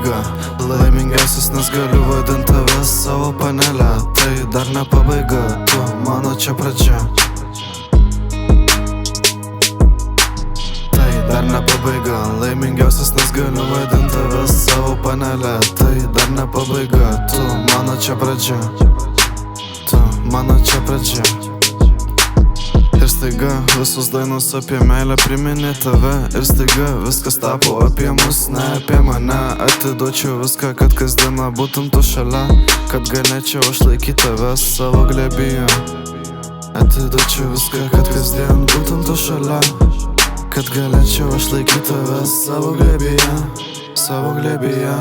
pabaiga. Laimingiausias, nes galiu vadinti tave savo panelę. Tai dar ne pabaiga, tu mano čia pradžia. Tai dar ne pabaiga. Laimingiausias, nes galiu vadinti tave savo panelę. Tai dar ne pabaiga, tu mano čia pradžia. Tu mano čia pradžia. Ir staiga visos dainos apie meilę priminė tave. Ir staiga viskas tapo apie mus, ne apie mane. Atiduočiau viską, kad kasdieną būtum tu šalia, kad galėčiau aš laikyti tave savo glėbyje. Atiduočiau viską, kad kasdien būtum tu šalia, kad galėčiau aš laikyti tave savo glėbyje. Savo glėbyje.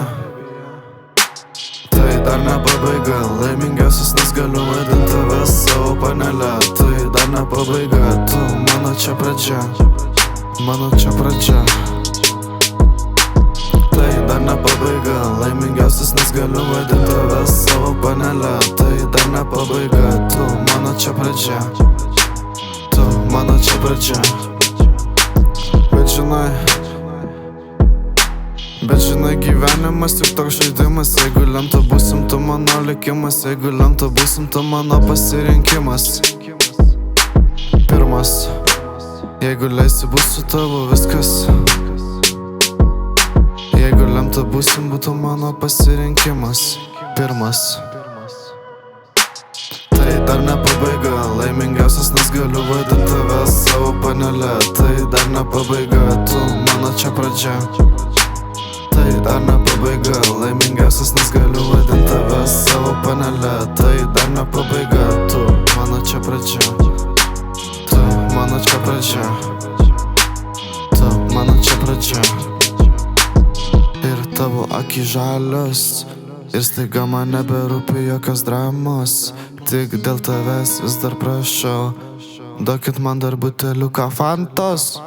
Tai dar ne pabaiga. Laimingiausias, nes galiu vadinti tave savo panelę. Tai dar ne pabaiga, tu mano čia pradžia. Mano čia pradžia. Tai dar ne pabaiga. Laimingiausias, nes galiu vadinti tave savo panelę. Tai dar ne pabaiga, tu mano čia pradžia. Tu mano čia pradžia. Bet žinai, gyvenimas juk toks žaidimas. Jeigu lemta būsim tu mano likimas, jeigu lemta būsim tu mano pasirinkimas. Pirmas, jeigu leisi bus su tavo viskas. Jeigu lemta būsim būtų mano pasirinkimas. Pirmas. Tai dar ne pabaiga. Laimingiausias, nes galiu vadinti tave savo panelę. Tai dar ne pabaiga, tu mano čia pradžia. Tai dar ne pabaiga. Laimingiausias, nes galiu vadinti tave savo panelę. Tai dar ne pabaiga, tu mano čia pradžia. Tu mano čia pradžia. Tu mano čia pradžia. Ir tavo akį žalios. Ir staiga man neberūpi jokios dramos. Tik dėl tavęs vis dar prašau, duokit man dar buteliuką Fantos.